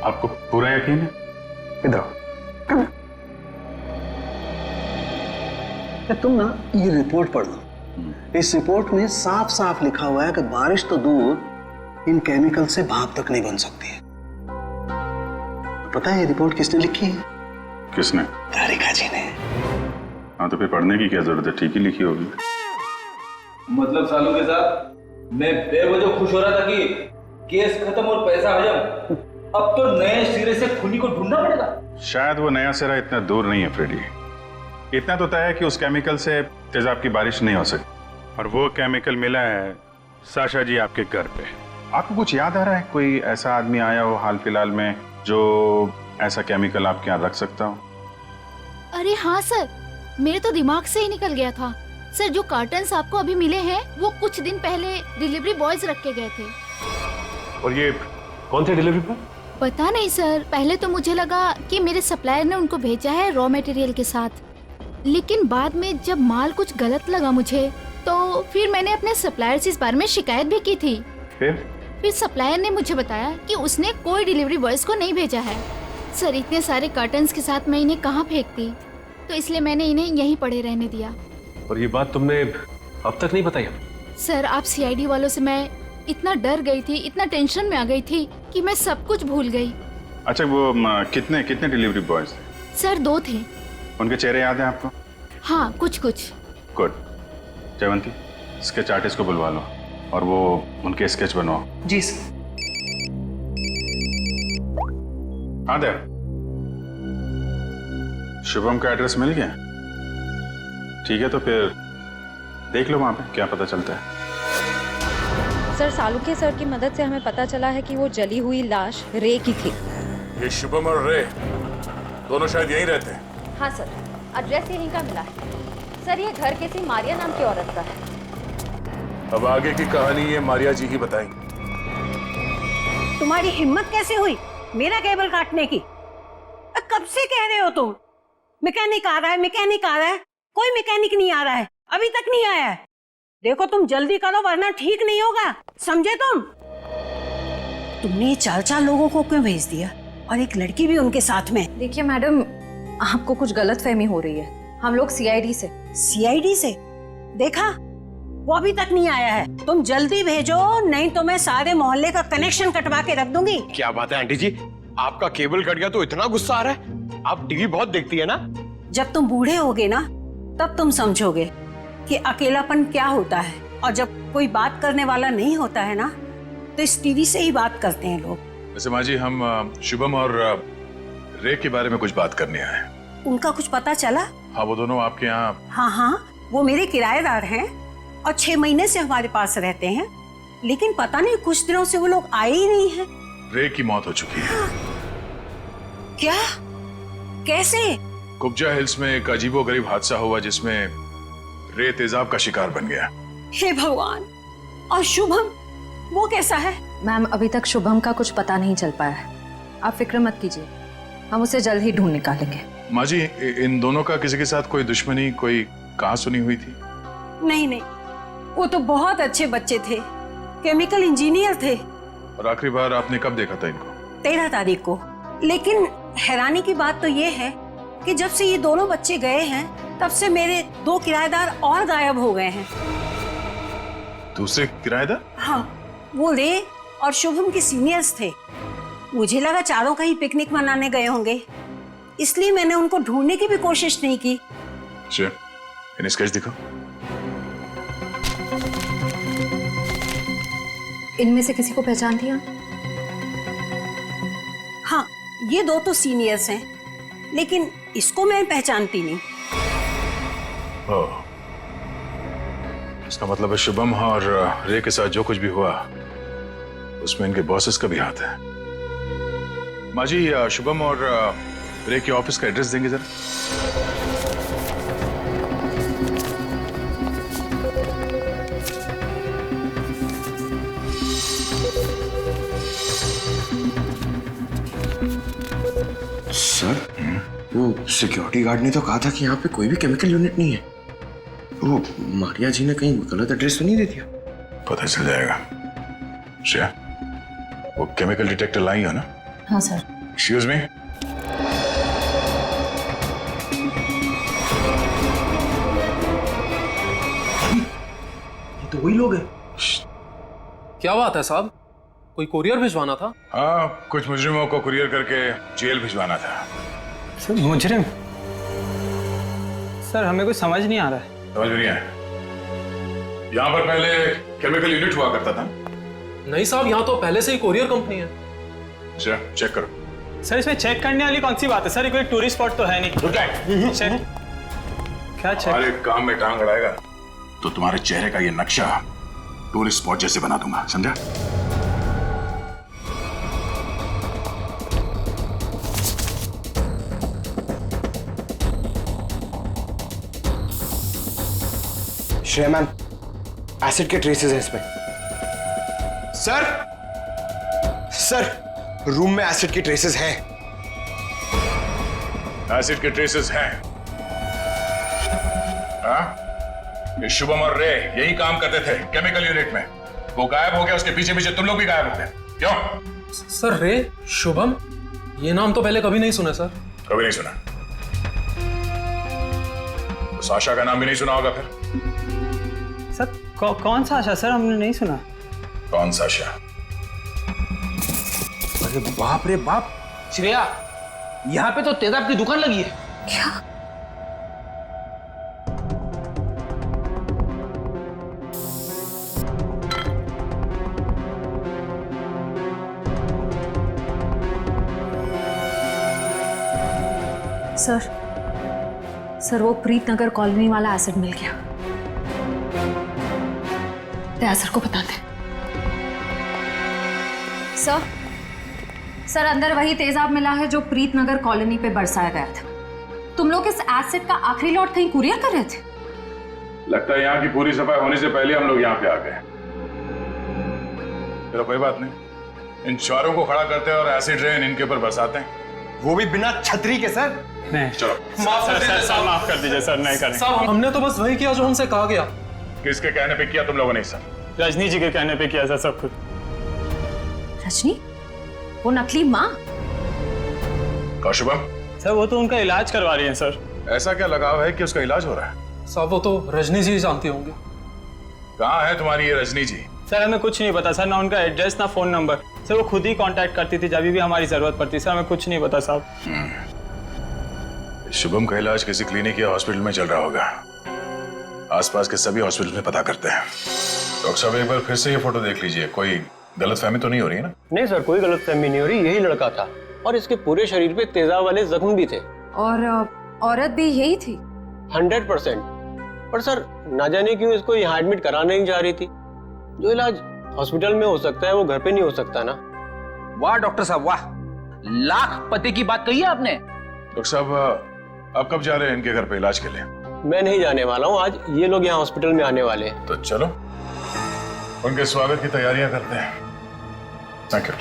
Speaker 2: आपको पूरा यकीन है?
Speaker 15: इधर तुम ना ये रिपोर्ट पढ़ लो, इस रिपोर्ट में साफ साफ लिखा हुआ है कि बारिश तो दूर, इन केमिकल से भाप तक नहीं बन सकती है। पता है ये रिपोर्ट किसने लिखी है?
Speaker 2: किसने?
Speaker 15: तारिका जी ने।
Speaker 2: हाँ तो फिर पढ़ने की क्या जरूरत है, ठीक ही लिखी होगी।
Speaker 24: मतलब सालों के साथ मैं बेवजह खुश हो रहा था कि केस खत्म और पैसा हजम, अब तो नए सिरे से खूनी को ढूंढना पड़ेगा।
Speaker 2: शायद वो नया सिरा इतना दूर नहीं है फ्रेडी, इतना तो तय है कि उस केमिकल से तेजाब की बारिश नहीं हो सकती, और वो केमिकल मिला है साशा जी आपके घर पे। आपको कुछ याद आ रहा है, कोई ऐसा आदमी आया हो हाल फिलहाल में जो ऐसा केमिकल आपके यहाँ रख सकता हो?
Speaker 10: अरे हाँ सर, मेरे तो दिमाग से ही निकल गया था सर। जो कार्टन्स आपको अभी मिले हैं वो कुछ दिन पहले डिलीवरी बॉयज रख के गए थे।
Speaker 4: और ये कौन थे डिलीवरी बॉय?
Speaker 10: पता नहीं सर, पहले तो मुझे लगा कि मेरे सप्लायर ने उनको भेजा है रॉ मटेरियल के साथ, लेकिन बाद में जब माल कुछ गलत लगा मुझे, तो फिर मैंने अपने सप्लायर से इस बारे में शिकायत भी की थी। फिर सप्लायर ने मुझे बताया कि उसने कोई डिलीवरी बॉयज को नहीं भेजा है। सर इतने सारे कार्टन्स के साथ मैं इन्हें कहाँ फेंकती, तो इसलिए मैंने इन्हें यहीं पड़े रहने दिया।
Speaker 4: और ये बात तुमने अब तक नहीं बताई?
Speaker 10: सर आप सीआईडी वालों से मैं इतना डर गई थी, इतना टेंशन में आ गई थी कि मैं सब कुछ भूल गई।
Speaker 2: अच्छा वो कितने डिलीवरी बॉयज थे?
Speaker 10: सर 2 थे।
Speaker 2: उनके चेहरे याद हैं आपको?
Speaker 10: हाँ कुछ।
Speaker 2: गुड। जयवंती, स्केच आर्टिस्ट को बुलवा लो और वो उनके स्केच बनवाओ।
Speaker 14: जी सर।
Speaker 2: हाँ देव, शुभम का एड्रेस मिल गया? ठीक है, तो फिर देख लो वहां पे क्या पता चलता है।
Speaker 18: सर सालुके सर की मदद से हमें पता चला है कि वो जली हुई लाश रे की थी।
Speaker 22: ये शुभम और रे दोनों शायद यहीं रहते हैं।
Speaker 23: हाँ सर, एड्रेस यहीं का मिला है। सर ये घर किसी मारिया नाम की औरत का है।
Speaker 22: अब आगे की कहानी ये मारिया जी ही बताएंगे।
Speaker 5: तुम्हारी हिम्मत कैसे हुई मेरा केबल काटने की? कब से कह रहे हो तुम मैकेनिक आ रहा है, मैकेनिक आ रहा है? कोई मैकेनिक नहीं आ रहा है, अभी तक नहीं आया है। देखो तुम जल्दी करो वरना ठीक नहीं होगा, समझे तुम? तुमने 4 लोगों को क्यों भेज दिया और एक लड़की भी उनके साथ में?
Speaker 23: देखिए मैडम, आपको कुछ गलतफहमी हो रही है। हम लोग सीआईडी से।
Speaker 5: सीआईडी से? देखा, वो अभी तक नहीं आया है। तुम जल्दी भेजो, नहीं तो मैं सारे मोहल्ले का कनेक्शन कटवा के रख दूंगी।
Speaker 7: क्या बात है आंटी जी, आपका केबल कट गया तो इतना गुस्सा आ रहा है? आप टीवी बहुत देखती है ना?
Speaker 5: जब तुम बूढ़े होगे ना तब तुम समझोगे कि अकेलापन क्या होता है, और जब कोई बात करने वाला नहीं होता है ना तो इस टीवी से ही बात करते हैं लोग।
Speaker 22: वैसे माँ जी, हम शुभम और रे के बारे में कुछ बात करने आए हैं।
Speaker 5: उनका कुछ पता चला?
Speaker 22: हाँ, वो दोनों आपके यहाँ।
Speaker 5: हाँ, वो मेरे किराएदार हैं और 6 महीने से हमारे पास रहते हैं, लेकिन पता नहीं कुछ दिनों से वो लोग आए ही नहीं हैं।
Speaker 22: रे की मौत हो चुकी है।
Speaker 5: क्या? कैसे?
Speaker 22: कुब्जा हिल्स में एक अजीबोगरीब हादसा हुआ जिसमें रे तेजाब का शिकार बन गया।
Speaker 5: हे भगवान! और शुभम, वो कैसा है?
Speaker 23: मैम, अभी तक शुभम का कुछ पता नहीं चल पाया है। आप फिक्र मत कीजिए, हम उसे जल्द ही ढूंढ निकालेंगे।
Speaker 22: माँ जी, इन दोनों का किसी के साथ कोई दुश्मनी, कोई कहा सुनी हुई थी?
Speaker 5: नहीं, वो तो बहुत अच्छे बच्चे थे, केमिकल इंजीनियर थे।
Speaker 22: और आखिरी बार आपने कब देखा था इनको?
Speaker 5: 13 तारीख को। लेकिन हैरानी की बात तो ये है कि जब से ये दोनों बच्चे गए हैं तब से मेरे 2 किराएदार और गायब हो गए हैं।
Speaker 22: दूसरे किराएदार?
Speaker 5: हाँ, वो रे और शुभम के सीनियर्स थे। मुझे लगा चारों कहीं पिकनिक मनाने गए होंगे, इसलिए मैंने उनको ढूंढने की भी कोशिश नहीं की।
Speaker 22: अच्छा, इन्हें स्केच दिखाओ।
Speaker 23: इनमें से किसी को पहचान दिया?
Speaker 5: हाँ, ये 2 तो सीनियर्स हैं, लेकिन इसको मैं पहचानती नहीं।
Speaker 22: ओह, इसका मतलब है शुभम और रे के साथ जो कुछ भी हुआ उसमें इनके बॉसेस का भी हाथ है। माँ जी, शुभम और रे के ऑफिस का एड्रेस देंगे जरा?
Speaker 7: सर, वो सिक्योरिटी गार्ड ने तो कहा था कि यहाँ पे कोई भी केमिकल यूनिट नहीं है। वो मारिया जी ने कहीं गलत एड्रेस तो नहीं दे दिया?
Speaker 22: पता चल जाएगा। श्रेया, वो केमिकल डिटेक्टर लाई हो ना?
Speaker 23: हाँ सर।
Speaker 22: Excuse me.
Speaker 4: ये तो वही लोग हैं।
Speaker 9: क्या बात है साहब, कोई कुरियर भिजवाना था?
Speaker 22: हाँ, कुछ मुजरिमों को कुरियर करके जेल भिजवाना था।
Speaker 19: सर, मुजरिम? सर, हमें कुछ समझ नहीं आ रहा है।
Speaker 22: समझ नहीं आया? यहाँ पर पहले केमिकल यूनिट हुआ करता था?
Speaker 9: नहीं साहब, यहाँ तो पहले से ही कुरियर कंपनी है।
Speaker 22: अच्छा, चेक करो।
Speaker 19: सर, इसमें चेक करने वाली कौन सी बात है? सर, ये कोई टूरिस्ट स्पॉट तो है नहीं। चेक? क्या चेक?
Speaker 22: हमारे काम में टांग अड़ाएगा तो तुम्हारे चेहरे का ये नक्शा टूरिस्ट स्पॉट जैसे बना दूंगा, समझा?
Speaker 1: श्रेया मैम, एसिड के ट्रेसेस हैं इसमें। सर, रूम में एसिड के ट्रेसेस हैं।
Speaker 22: एसिड के ट्रेसेस हैं? हाँ? ये शुभम और रे यही काम करते थे केमिकल यूनिट में। वो गायब हो गया, उसके पीछे पीछे तुम लोग भी गायब हो गए। क्यों?
Speaker 9: सर, रे, शुभम, ये नाम तो पहले कभी नहीं सुना सर।
Speaker 22: कभी नहीं सुना? तो साशा का नाम भी नहीं सुना होगा फिर?
Speaker 19: सर, कौन सा आशा? सर, हमने नहीं सुना।
Speaker 22: कौन सा आशा?
Speaker 16: अरे बाप रे बाप, श्रेया, यहाँ पे तो तेजाब की दुकान लगी है।
Speaker 23: क्या? सर, वो प्रीत नगर कॉलोनी वाला एसिड मिल गया। त्यासर को बता दे। सर, अंदर वही तेजाब मिला है जो प्रीत नगर कॉलोनी पे बरसाया गया था। तुम लोग इस एसिड का आखिरी लॉट कहीं कुरियर कर रहे थे?
Speaker 22: लगता है यहाँ की पूरी सफाई होने से पहले हम लोग यहाँ पे आ गए। चलो कोई बात नहीं, इन चारों को खड़ा करते हैं और एसिड रेन इनके ऊपर बरसाते हैं,
Speaker 1: वो भी बिना छतरी के सर।
Speaker 22: नहीं चलो
Speaker 9: माफ कर दीजिए सर, नहीं करेंगे। साहब हमने तो बस वही किया जो हमसे कहा गया।
Speaker 22: किसके कहने पे किया तुम लोगों ने सर?
Speaker 9: रजनी जी के कहने पे किया सर सब कुछ।
Speaker 23: रजनी? वो नकली माँ?
Speaker 22: कौशिबम?
Speaker 9: सर वो तो उनका इलाज करवा रही हैं सर।
Speaker 22: ऐसा क्या लगाव है कि उसका इलाज हो रहा है?
Speaker 9: साहब वो तो रजनी जी जानती होंगे।
Speaker 22: कहाँ है तुम्हारी ये रजनी जी?
Speaker 9: सर हमें कुछ नहीं पता सर, ना उनका एड्रेस ना फोन नंबर। सर वो खुद ही कांटेक्ट करती थी जब भी हमारी जरूरत पड़ती। सर हमें कुछ नहीं पता साहब।
Speaker 22: शुभम का इलाज किसी क्लिनिक या हॉस्पिटल में चल रहा होगा। आसपास के सभी हॉस्पिटल में पता करते हैं। डॉक्टर साहब एक बार फिर से ये फोटो देख लीजिए, कोई गलतफहमी तो नहीं हो रही है ना?
Speaker 8: नहीं सर, कोई गलतफहमी नहीं हो रही, यही लड़का था और इसके पूरे शरीर पे तेजाब वाले जख्म भी थे।
Speaker 23: और औरत भी यही थी?
Speaker 8: 100%। पर सर ना जाने क्यों इसको यहाँ एडमिट कराने नहीं जा रही थी। जो इलाज हॉस्पिटल में हो सकता है वो घर पे नहीं हो सकता ना।
Speaker 16: वाह डॉक्टर साहब वाह, लाख पते की बात कही है आपने।
Speaker 22: डॉक्टर साहब आप कब जा रहे हैं इनके घर पे इलाज के लिए?
Speaker 8: मैं नहीं जाने वाला हूँ, आज ये लोग यहाँ हॉस्पिटल में आने वाले हैं।
Speaker 22: तो चलो उनके स्वागत की तैयारियां करते हैं। Thank you.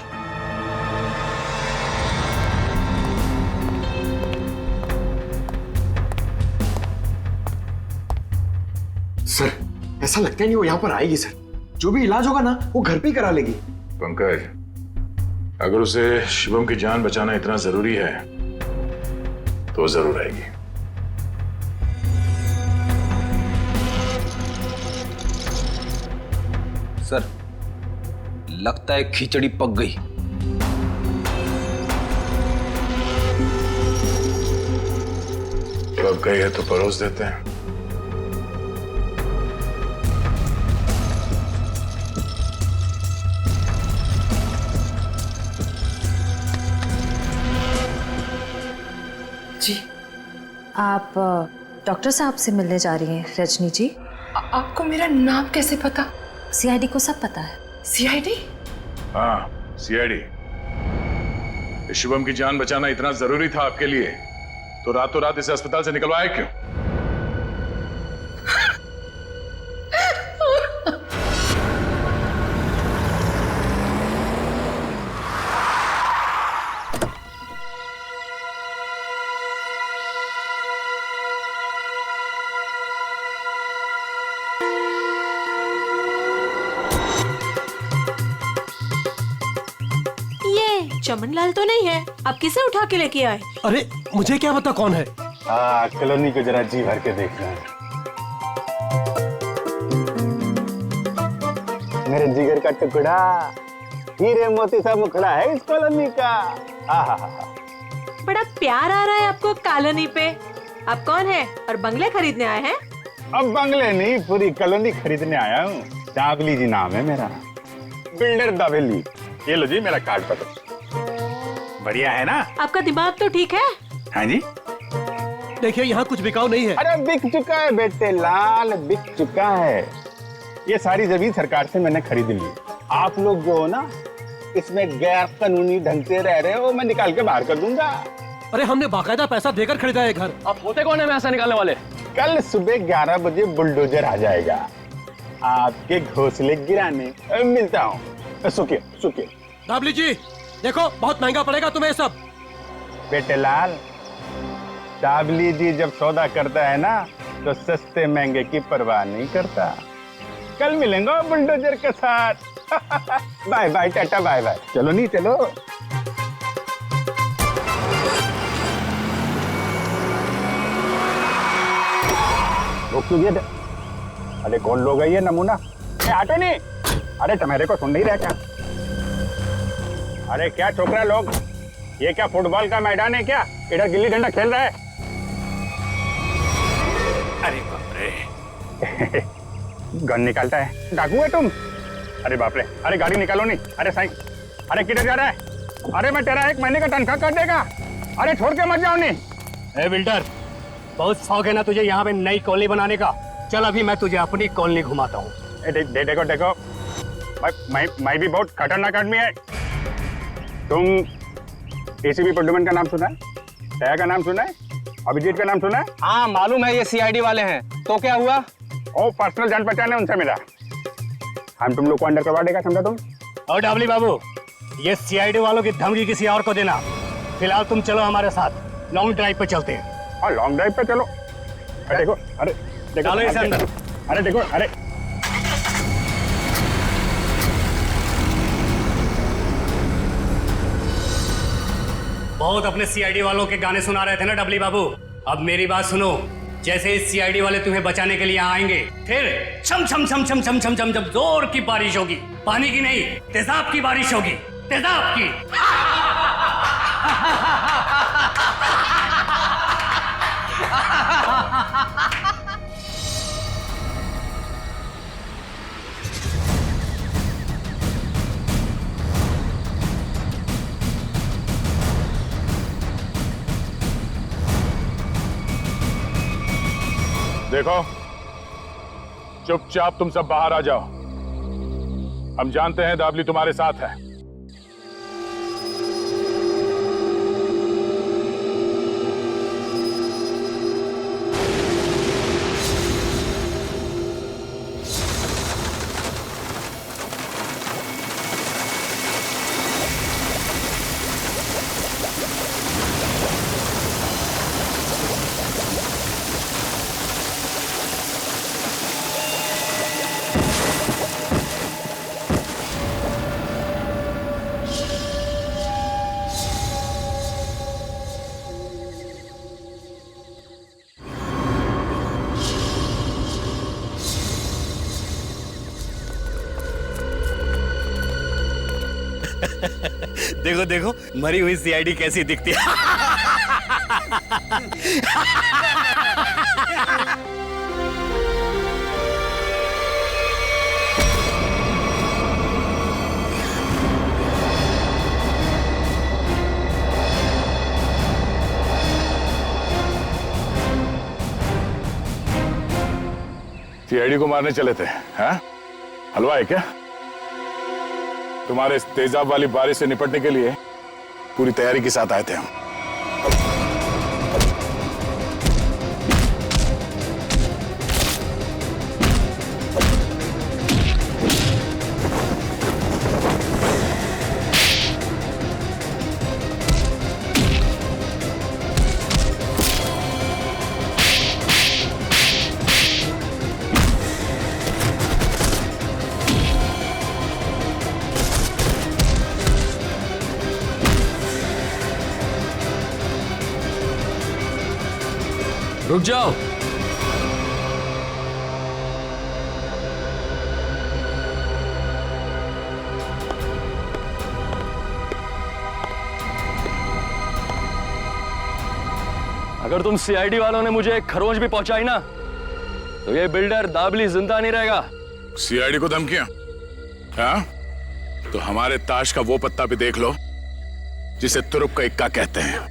Speaker 1: सर ऐसा लगता नहीं वो यहाँ पर आएगी सर। जो भी इलाज होगा ना वो घर पे ही करा लेगी।
Speaker 22: पंकज, अगर उसे शिवम की जान बचाना इतना जरूरी है तो जरूर आएगी।
Speaker 16: सर लगता है खिचड़ी पक गई।
Speaker 22: पक गई है तो परोस देते हैं।
Speaker 18: जी आप डॉक्टर साहब से मिलने जा रही हैं रजनी जी?
Speaker 6: आपको मेरा नाम कैसे पता?
Speaker 18: सीआईडी को सब पता है।
Speaker 6: सीआईडी?
Speaker 22: हाँ सीआईडी। शुभम की जान बचाना इतना जरूरी था आपके लिए तो रातों रात इसे अस्पताल से निकलवाया क्यों?
Speaker 6: चमनलाल तो नहीं है, आप किसे उठा के लेके आए?
Speaker 8: अरे मुझे क्या पता कौन है।
Speaker 15: कॉलोनी को जरा जी भर के देखना है। मेरे जिगर का टुकड़ा, हीरे मोती सा मुखड़ा है इस कॉलोनी का।
Speaker 6: बड़ा प्यार आ रहा है आपको कॉलोनी पे। आप कौन है और बंगले खरीदने आए हैं?
Speaker 15: अब बंगले नहीं, पूरी कॉलोनी खरीदने आया हूँ। दाबली जी नाम है मेरा, बिल्डर दाबली। ये लो जी मेरा कार्ड पकड़ो।
Speaker 22: बढ़िया है ना?
Speaker 6: आपका दिमाग तो ठीक है?
Speaker 22: हाँ जी।
Speaker 8: देखिए यहाँ कुछ बिकाऊ नहीं है।
Speaker 15: अरे बिक चुका है बेटे लाल, बिक चुका है। ये सारी जमीन सरकार से मैंने खरीद ली। आप लोग जो हो ना इसमें गैर कानूनी ढंग से रह रहे हो, मैं निकाल के बाहर कर दूंगा।
Speaker 8: अरे हमने बाकायदा पैसा देकर खरीदा है घर।
Speaker 11: आप होते कौन है पैसा निकालने वाले?
Speaker 15: कल सुबह 11 बजे बुलडोजर आ जाएगा आपके घोंसले गिराने। मिलता हूँ। सुखिए सुखिए।
Speaker 8: दाबली जी देखो बहुत महंगा पड़ेगा तुम्हें सब।
Speaker 15: बेटे लाल, दाबली जी जब सौदा करता है ना तो सस्ते महंगे की परवाह नहीं करता। कल मिलेंगे बुलडोजर के साथ। Bye bye tata bye bye. चलो नहीं चलो। अरे कौन लोग है ये नमूना? आटे नहीं। अरे तुम्हारे को सुन नहीं रहा क्या? अरे क्या छोकरा लोग, ये क्या फुटबॉल का मैदान है क्या? इधर गिल्ली डंडा खेल रहा है।
Speaker 22: अरे बाप रे।
Speaker 15: गन निकालता है, डाकू है तुम? अरे बाप रे। अरे गाड़ी निकालो नहीं। अरे साईं, अरे किधर जा रहा है? अरे मैं तेरा 1 महीने का तनख्वाह कर देगा। अरे छोड़ के मत जाओ नहीं।
Speaker 8: ए बिल्डर, बहुत शौक है ना तुझे यहाँ पे नई कॉलोनी बनाने का? चल अभी मैं तुझे अपनी कॉलोनी घुमाता हूँ।
Speaker 15: देखो देखो, मैं भी बहुत खतरनाक आदमी है। तुम एसीपी प्रद्युमन का नाम सुना है? दया का नाम सुना है? अभिजीत का नाम सुना है?
Speaker 16: हाँ मालूम है, ये सीआईडी वाले हैं। तो क्या हुआ?
Speaker 15: ओ पर्सनल जान पहचान है, उनसे मिला। हम तुम लोग को अंडर करवा देगा, समझा तुम?
Speaker 8: और डाबली बाबू,
Speaker 12: ये सीआईडी वालों की धमकी किसी और को देना। फिलहाल तुम चलो हमारे साथ, लॉन्ग ड्राइव पे चलते हैं।
Speaker 2: हाँ लॉन्ग ड्राइव पे चलो। अरे देखो, अरे देखो,
Speaker 12: चलो इसे अंदर।
Speaker 2: अरे देखो, अरे
Speaker 12: बहुत अपने सीआईडी वालों के गाने सुना रहे थे ना डबली बाबू, अब मेरी बात सुनो। जैसे ही सीआईडी वाले तुम्हें बचाने के लिए यहाँ आएंगे, फिर छम छम छम छम छम छम छम छम जोर की बारिश होगी। पानी की नहीं, तेजाब की बारिश होगी, तेजाब की।
Speaker 2: देखो, चुपचाप तुम सब बाहर आ जाओ। हम जानते हैं दाबली तुम्हारे साथ है।
Speaker 12: देखो देखो मरी हुई सीआईडी कैसी दिखती है।
Speaker 2: सीआईडी को मारने चले थे, हैं? हलवा है क्या? तुम्हारे इस तेजाब वाली बारिश से निपटने के लिए पूरी तैयारी के साथ आए थे हम।
Speaker 11: रुक जाओ। अगर तुम सीआईडी वालों ने मुझे खरोंच भी पहुंचाई ना, तो ये बिल्डर दाबली जिंदा नहीं रहेगा।
Speaker 2: सीआईडी को धमकियां? हाँ? तो हमारे ताश का वो पत्ता भी देख लो जिसे तुरुप का इक्का कहते हैं।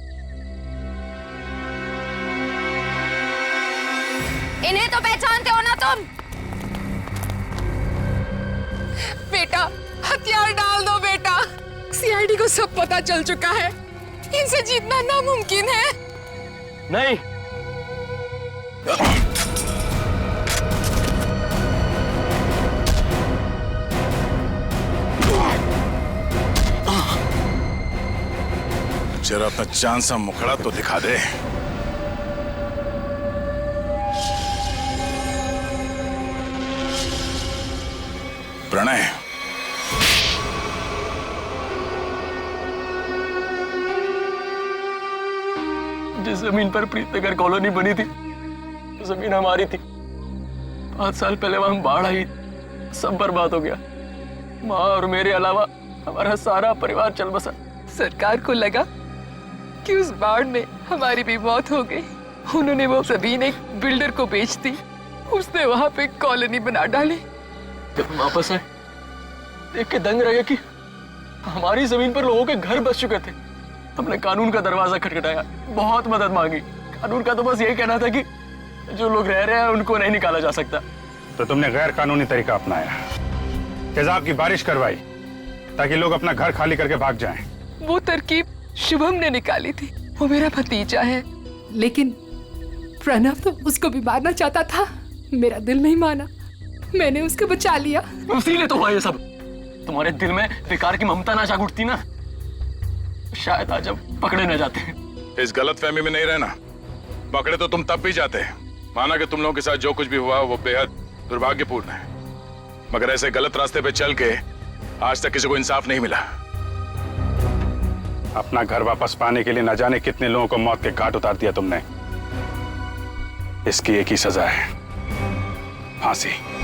Speaker 23: इन्हें तो पहचानते हो ना तुम?
Speaker 6: बेटा हथियार डाल दो बेटा, सीआईडी को सब पता चल चुका है, इनसे जीतना नामुमकिन है।
Speaker 11: नहीं,
Speaker 2: जरा अपना चांद सा मुखड़ा तो दिखा दे। प्रणय,
Speaker 11: जिस जमीन पर प्रीतनगर कॉलोनी बनी थी, जमीन हमारी थी। 5 साल पहले वहां बाढ़ आई, सब बर्बाद हो गया। माँ और मेरे अलावा हमारा सारा परिवार चल बसा।
Speaker 6: सरकार को लगा कि उस बाढ़ में हमारी भी मौत हो गई। उन्होंने वो जमीन एक बिल्डर को बेच दी, उसने वहां पे कॉलोनी बना डाली।
Speaker 11: जब हम वापस आए, देख के दंग रह गया कि हमारी जमीन पर लोगों के घर बस चुके थे। हमने कानून का दरवाजा खटखटाया, बहुत मदद मांगी। कानून का तो बस यही कहना था कि जो लोग रह रहे हैं उनको नहीं निकाला जा सकता।
Speaker 2: तो तुमने गैर कानूनी तरीका अपनाया, तेजाब की बारिश करवाई ताकि लोग अपना घर खाली करके भाग जाएं।
Speaker 6: वो तरकीब शुभम ने निकाली थी, वो मेरा भतीजा है। लेकिन प्रणव तो उसको भी मारना चाहता था, मेरा दिल नहीं माना, मैंने उसको बचा लिया।
Speaker 11: उसी ने तो हुआ ये सब। तुम्हारे दिल में बेकार की ममता ना जाग उठती ना, शायद आज हम पकड़े न जाते।
Speaker 22: इस गलत फहमी में नहीं रहना। पकड़े तो तुम तब भी जाते। माना कि तुम लोगों के साथ जो कुछ भी हुआ वो बेहद दुर्भाग्यपूर्ण है, मगर ऐसे गलत रास्ते पे चल के आज तक किसी को इंसाफ नहीं मिला।
Speaker 2: अपना घर वापस पाने के लिए न जाने कितने लोगों को मौत के घाट उतार दिया तुमने। इसकी एक ही सजा है, फांसी।